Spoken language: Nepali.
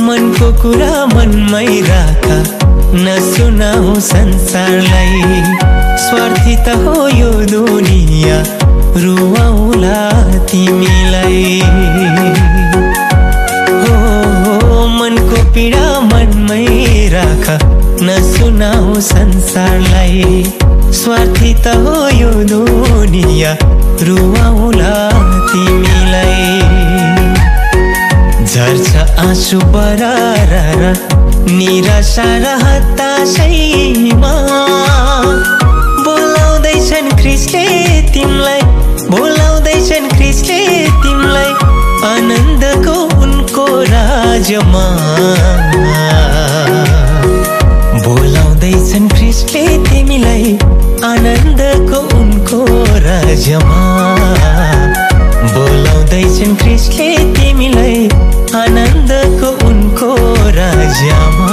मनको कुरा मनमै राख नसुनाऊ संसारलाई स्वार्थी त हो यो दुनिया रुवाउला तिमीलाई हो मनको पीडा मनमै राख नसुनाऊ संसारलाई स्वार्थी त हो यो दुनिया रुवाउला तिमीलाई झर्छ आँसु बरार निराशा र हताशैमा बोलाउँदैछन् ख्रीष्टले तिमीलाई बोलाउँदैछन् ख्रीष्टले तिमीलाई आनन्दको उनको राज्यमा बोलाउँदैछन् ख्रीष्टले तिमीलाई आनन्दको उनको राज्यमा बोलाउँदैछन् ख्रीष्टले तिमीलाई आनन्दको उनको राज्यमा